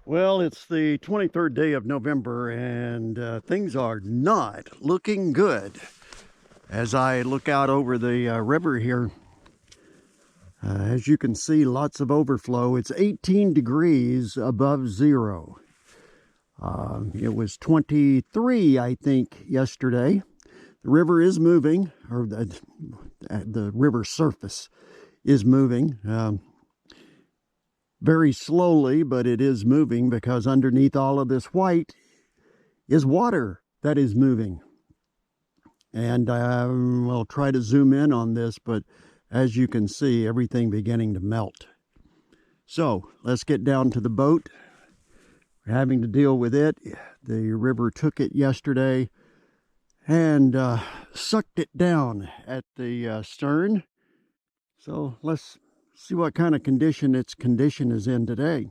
Well, it's the 23rd day of November, and things are not looking good. As I look out over the river here, as you can see, lots of overflow. It's 18 degrees above zero. It was 23, I think, yesterday. The river is moving, or the river surface is moving. Very slowly, but it is moving, because underneath all of this white is water that is moving. And we'll try to zoom in on this, but as you can see, everything beginning to melt. So let's get down to the boat. We're having to deal with it. The river took it yesterday and sucked it down at the stern. So let's see what kind of condition its condition is in today.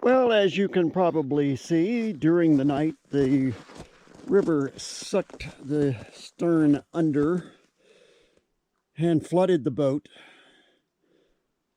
Well, as you can probably see, during the night the river sucked the stern under and flooded the boat.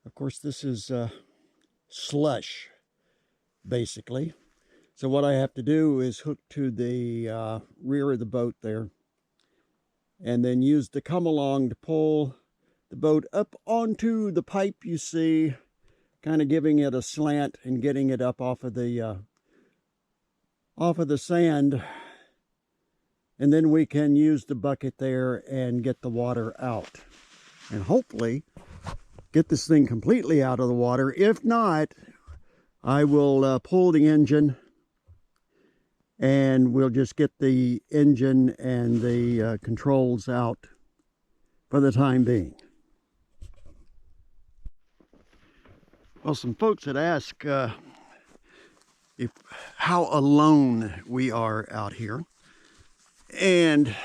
Of course, this is slush, basically. So what I have to do is hook to the rear of the boat there, and then use the come along to pull the boat up onto the pipe you see, kind of giving it a slant and getting it up off of the sand. And then we can use the bucket there and get the water out, and hopefully get this thing completely out of the water. If not, I will pull the engine, and we'll just get the engine and the controls out for the time being. Well, some folks had asked how alone we are out here. And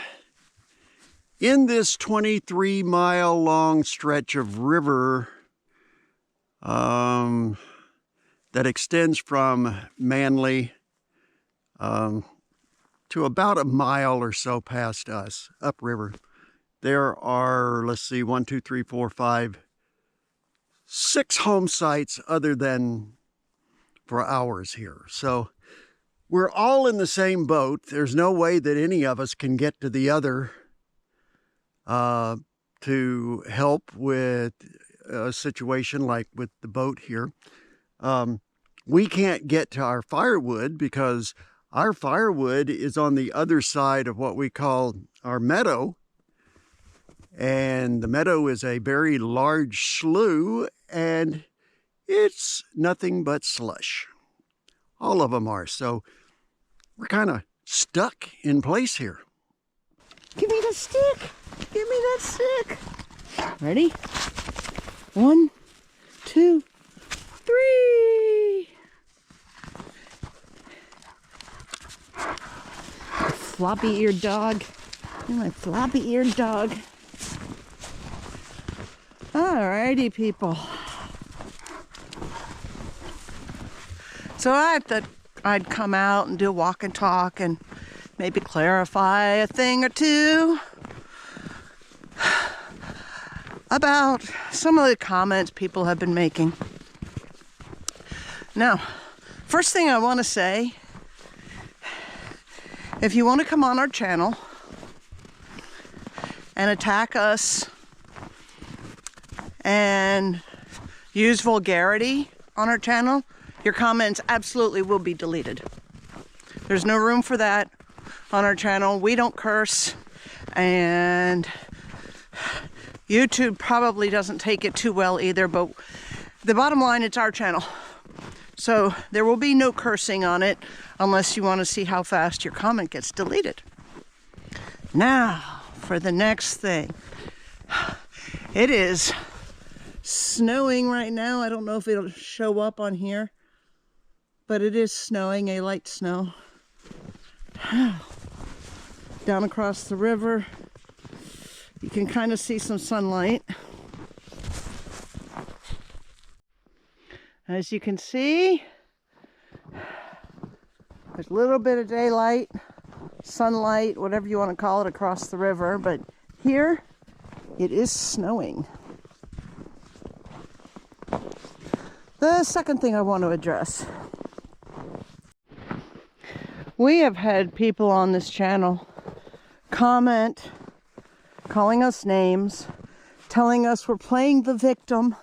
in this 23-mile long stretch of river that extends from Manly to about a mile or so past us, upriver, there are, let's see, 1, 2, 3, 4, 5, 6 home sites other than for ours here. So we're all in the same boat. There's no way that any of us can get to the other to help with a situation like with the boat here. We can't get to our firewood because our firewood is on the other side of what we call our meadow. And the meadow is a very large slough, and it's nothing but slush. All of them are. So we're kind of stuck in place here. Give me the stick. Give me that stick. Ready? 1, 2, 3. Floppy-eared dog. You're my floppy-eared dog. Alrighty, people. So I thought I'd come out and do a walk and talk and maybe clarify a thing or two about some of the comments people have been making. Now, first thing I want to say, if you want to come on our channel and attack us and use vulgarity on our channel, your comments absolutely will be deleted. There's no room for that on our channel. We don't curse, and YouTube probably doesn't take it too well either, but the bottom line, it's our channel. So there will be no cursing on it unless you want to see how fast your comment gets deleted. Now, for the next thing. It is snowing right now. I don't know if it'll show up on here, but it is snowing, a light snow. Down across the river, you can kind of see some sunlight. As you can see, there's a little bit of daylight, sunlight, whatever you want to call it, across the river. But here, It is snowing. The second thing I want to address. We have had people on this channel comment, calling us names, telling us we're playing the victim,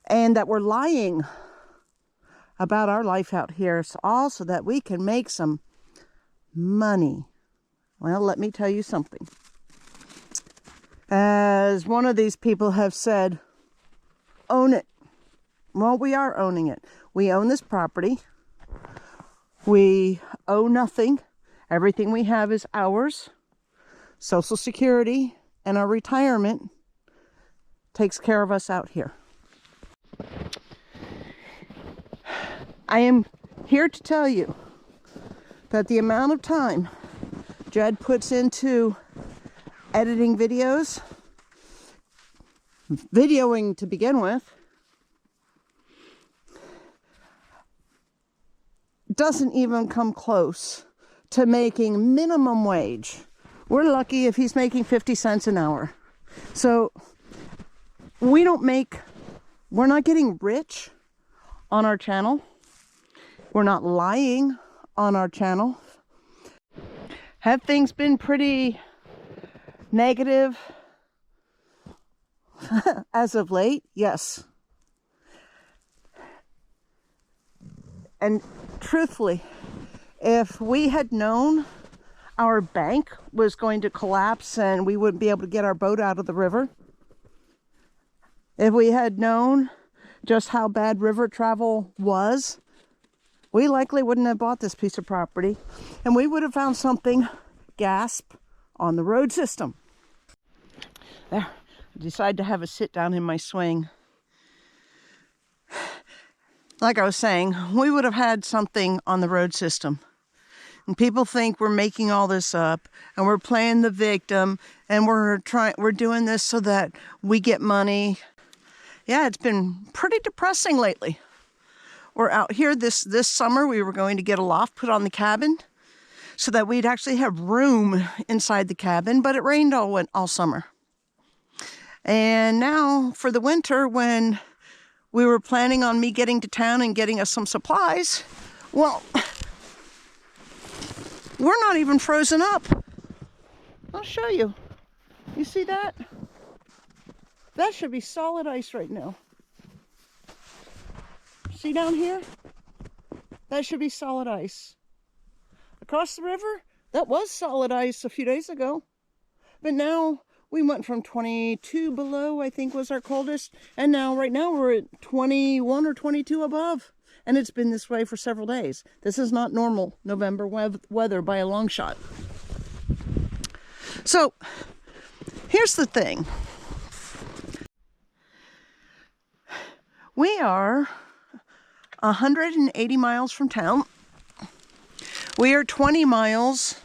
and that we're lying about our life out here, all so that we can make some money. Well, let me tell you something. As one of these people have said, own it. Well, we are owning it. We own this property. We owe nothing. Everything we have is ours. Social Security and our retirement takes care of us out here. I am here to tell you that the amount of time Jed puts into editing videos, videoing to begin with, doesn't even come close to making minimum wage. We're lucky if he's making 50 cents an hour. So we're not getting rich on our channel. We're not lying on our channel. Have things been pretty negative as of late? Yes. And truthfully, if we had known our bank was going to collapse and we wouldn't be able to get our boat out of the river, if we had known just how bad river travel was, we likely wouldn't have bought this piece of property, and we would have found something, gasp, on the road system. There, I decided to have a sit down in my swing. Like I was saying, we would have had something on the road system. And people think we're making all this up and we're playing the victim and we're doing this so that we get money. Yeah, it's been pretty depressing lately. We're out here this summer. We were going to get a loft put on the cabin so that we'd actually have room inside the cabin, but it rained all summer. And now for the winter, when we were planning on me getting to town and getting us some supplies, well, we're not even frozen up. I'll show you. You see that? That should be solid ice right now. See down here? That should be solid ice. Across the river, that was solid ice a few days ago. But now we went from 22 below, I think was our coldest, and now right now we're at 21 or 22 above. And it's been this way for several days. This is not normal November weather by a long shot. So, here's the thing. We are 180 miles from town. We are 20 miles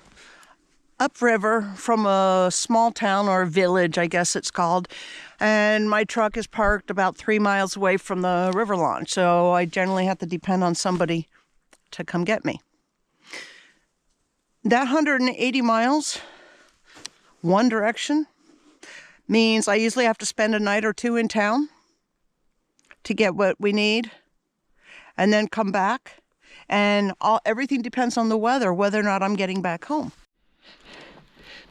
upriver from a small town or village, I guess it's called. And my truck is parked about 3 miles away from the river launch. So I generally have to depend on somebody to come get me. That 180 miles, one direction, means I usually have to spend a night or two in town to get what we need and then come back. And everything depends on the weather, whether or not I'm getting back home.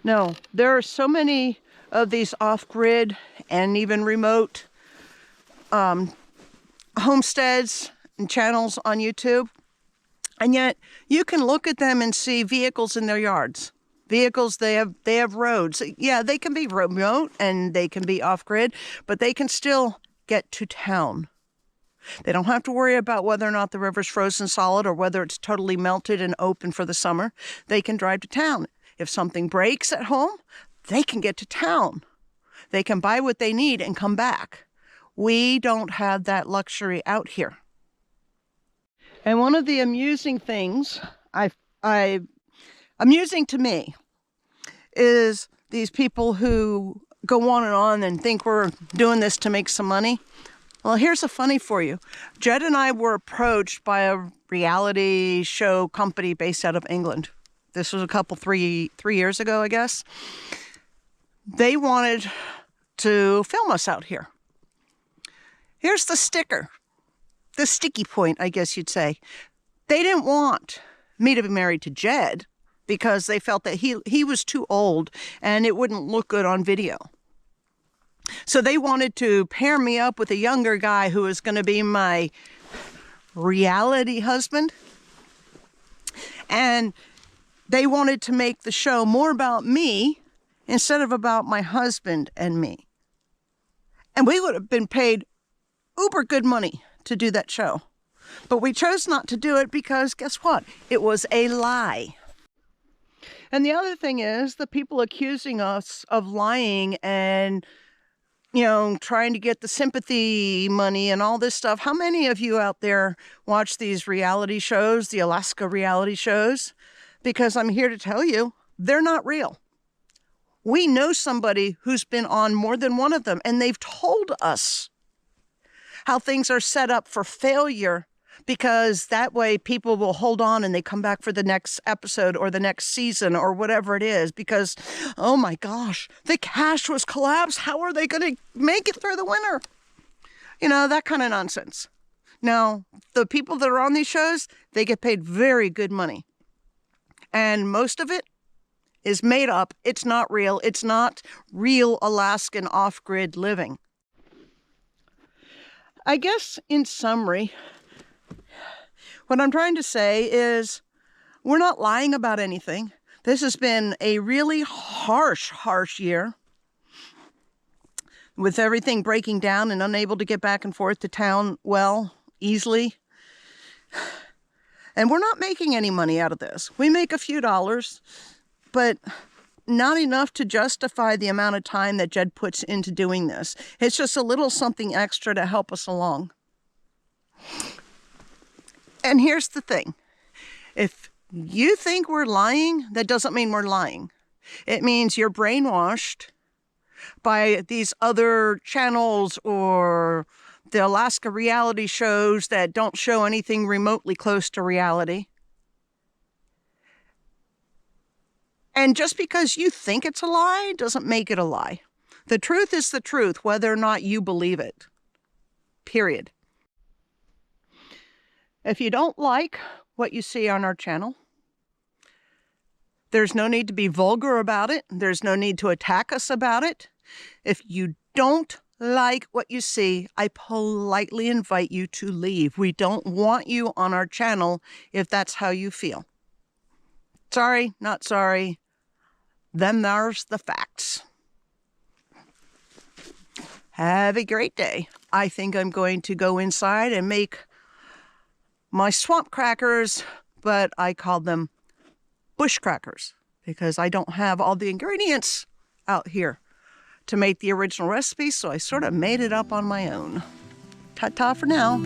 No, there are so many of these off-grid and even remote homesteads and channels on YouTube. And yet you can look at them and see vehicles in their yards. Vehicles, they have roads. Yeah, they can be remote and they can be off-grid, but they can still get to town. They don't have to worry about whether or not the river's frozen solid or whether it's totally melted and open for the summer. They can drive to town. If something breaks at home, they can get to town. They can buy what they need and come back. We don't have that luxury out here. And one of the amusing things, amusing to me, is these people who go on and think we're doing this to make some money. Well, here's a funny for you. Jed and I were approached by a reality show company based out of England. This was three years ago, I guess. they wanted to film us out here. Here's the sticker, the sticky point, I guess you'd say. They didn't want me to be married to Jed because they felt that he was too old and it wouldn't look good on video. So they wanted to pair me up with a younger guy who was going to be my reality husband. And they wanted to make the show more about me instead of about my husband and me. And we would have been paid uber good money to do that show. But we chose not to do it because guess what? It was a lie. And the other thing is the people accusing us of lying and, trying to get the sympathy money and all this stuff. How many of you out there watch these reality shows, the Alaska reality shows? Because I'm here to tell you, they're not real. We know somebody who's been on more than one of them, and they've told us how things are set up for failure because that way people will hold on and they come back for the next episode or the next season or whatever it is because, oh my gosh, the cash was collapsed. How are they going to make it through the winter? That kind of nonsense. Now, the people that are on these shows, they get paid very good money. And most of it is made up. It's not real. It's not real Alaskan off-grid living. I guess in summary, what I'm trying to say is we're not lying about anything. This has been a really harsh year with everything breaking down and unable to get back and forth to town easily. And we're not making any money out of this. We make a few dollars, but not enough to justify the amount of time that Jed puts into doing this. It's just a little something extra to help us along. And here's the thing. If you think we're lying, that doesn't mean we're lying. It means you're brainwashed by these other channels or the Alaska reality shows that don't show anything remotely close to reality. And just because you think it's a lie doesn't make it a lie. The truth is the truth, whether or not you believe it. Period. If you don't like what you see on our channel, there's no need to be vulgar about it. There's no need to attack us about it. If you don't like what you see, I politely invite you to leave. We don't want you on our channel if that's how you feel. Sorry, not sorry. There's the facts. Have a great day. I think I'm going to go inside and make my swamp crackers, but I call them bush crackers because I don't have all the ingredients out here to make the original recipe, so I sort of made it up on my own. Ta-ta for now.